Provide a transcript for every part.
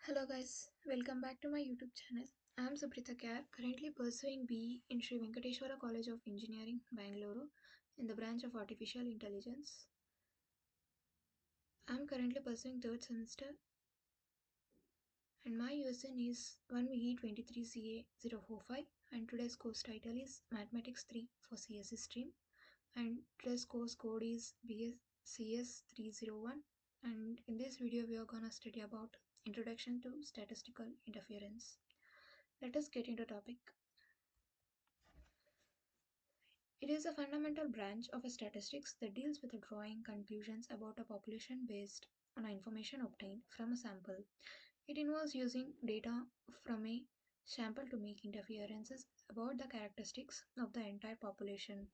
Hello guys, welcome back to my YouTube channel. I am Subrita Kar, currently pursuing BE in Sri Venkateswara College of Engineering, Bangalore, in the branch of Artificial Intelligence. I am currently pursuing third semester and my USN is 1VE23CA045 and today's course title is Mathematics 3 for CSE stream and today's course code is BSCS301 and in this video we are gonna study about Introduction to Statistical Interference. Let us get into topic. It is a fundamental branch of statistics that deals with drawing conclusions about a population based on information obtained from a sample. It involves using data from a sample to make inferences about the characteristics of the entire population.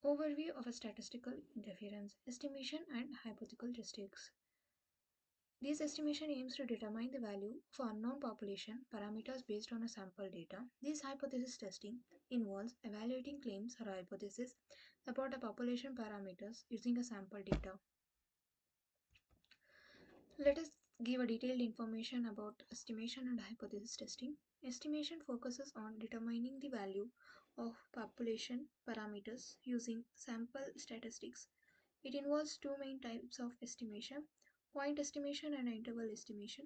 Overview of a statistical interference, estimation and hypothetical statistics. This estimation aims to determine the value of unknown population parameters based on a sample data. This hypothesis testing involves evaluating claims or hypotheses about a population parameters using a sample data. Let us give a detailed information about estimation and hypothesis testing. Estimation focuses on determining the value of population parameters using sample statistics. It involves two main types of estimation, point estimation and interval estimation.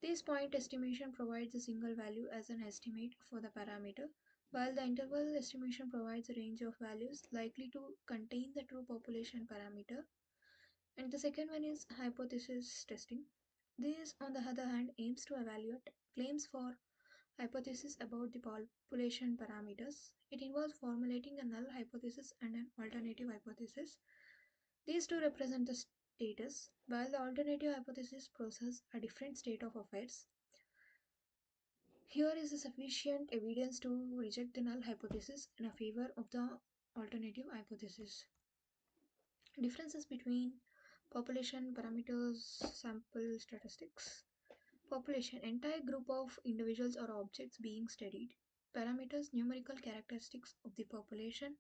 This point estimation provides a single value as an estimate for the parameter, while the interval estimation provides a range of values likely to contain the true population parameter. And the second one is hypothesis testing. This, on the other hand, aims to evaluate claims for hypotheses about the population parameters. It involves formulating a null hypothesis and an alternative hypothesis. These two represent the status, while the alternative hypothesis process a different state of affairs. Here is sufficient evidence to reject the null hypothesis in favor of the alternative hypothesis. Differences between population parameters, sample statistics. Population, entire group of individuals or objects being studied. Parameters, numerical characteristics of the population.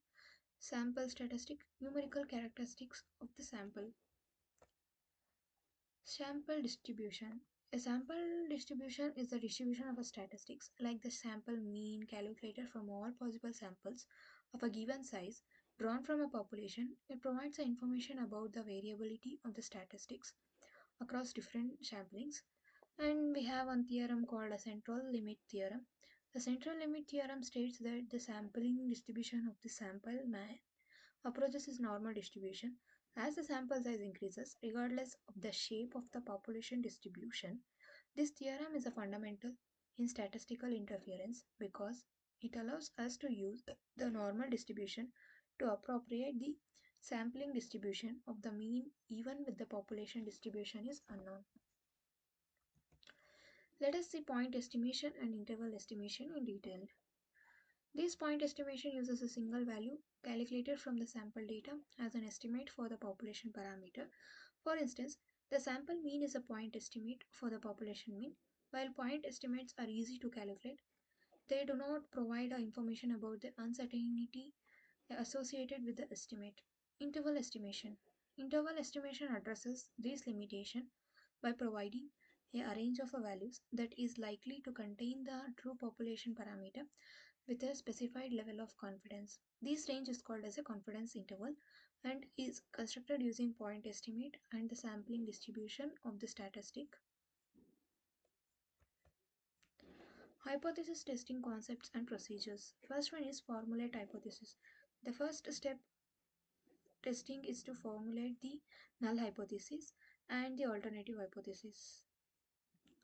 Sample statistic, numerical characteristics of the sample. Sample distribution. A sample distribution is the distribution of a statistics like the sample mean calculated from all possible samples of a given size drawn from a population. It provides the information about the variability of the statistics across different samplings. And we have one theorem called a central limit theorem. The central limit theorem states that the sampling distribution of the sample approaches its normal distribution as the sample size increases, regardless of the shape of the population distribution. This theorem is a fundamental in statistical interference because it allows us to use the normal distribution to appropriate the sampling distribution of the mean even with the population distribution is unknown. Let us see point estimation and interval estimation in detail. This point estimation uses a single value calculated from the sample data as an estimate for the population parameter. For instance, the sample mean is a point estimate for the population mean. While point estimates are easy to calculate, they do not provide information about the uncertainty associated with the estimate. Interval estimation. Interval estimation addresses this limitation by providing a range of values that is likely to contain the true population parameter with a specified level of confidence. This range is called as a confidence interval and is constructed using point estimate and the sampling distribution of the statistic. Hypothesis testing concepts and procedures. First one is formulate hypothesis. The first step testing is to formulate the null hypothesis and the alternative hypothesis.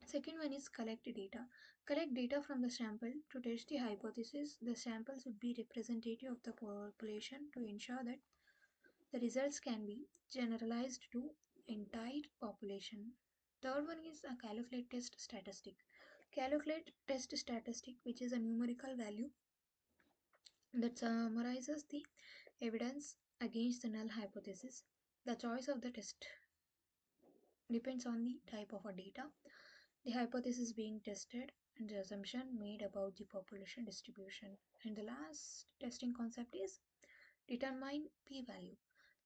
Second one is collect data. Collect data from the sample to test the hypothesis. The samples would be representative of the population to ensure that the results can be generalized to entire population. Third one is a calculate test statistic. Calculate test statistic, which is a numerical value that summarizes the evidence against the null hypothesis. The choice of the test depends on the type of a data, the hypothesis being tested, and the assumption made about the population distribution. And the last testing concept is determine p-value.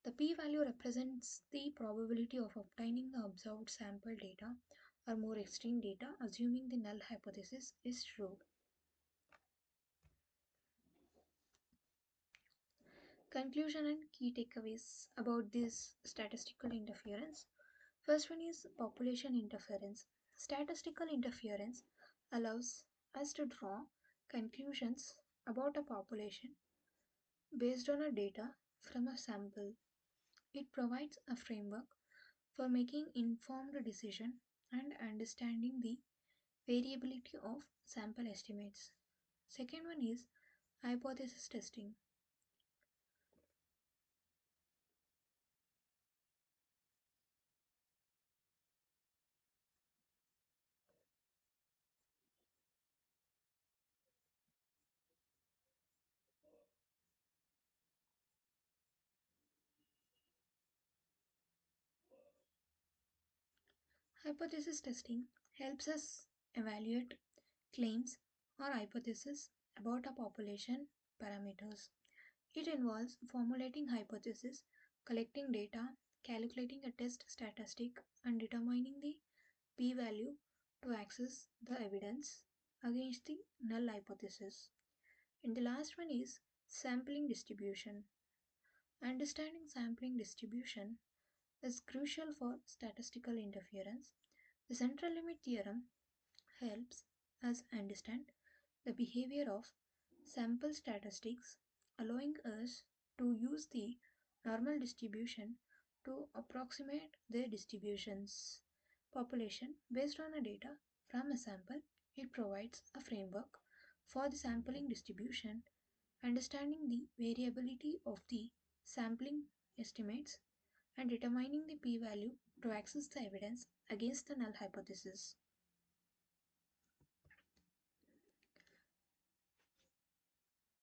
The p-value represents the probability of obtaining the observed sample data or more extreme data assuming the null hypothesis is true. Conclusion and key takeaways about this statistical interference. First one is population interference. Statistical interference allows us to draw conclusions about a population based on a data from a sample. It provides a framework for making informed decision and understanding the variability of sample estimates. Second one is hypothesis testing. Hypothesis testing helps us evaluate claims or hypotheses about a population parameters. It involves formulating hypotheses, collecting data, calculating a test statistic, and determining the p-value to access the evidence against the null hypothesis. And the last one is sampling distribution. Understanding sampling distribution is crucial for statistical interference. The central limit theorem helps us understand the behavior of sample statistics, allowing us to use the normal distribution to approximate their distributions. Population based on a data from a sample, it provides a framework for the sampling distribution, understanding the variability of the sampling estimates and determining the p-value to access the evidence against the null hypothesis.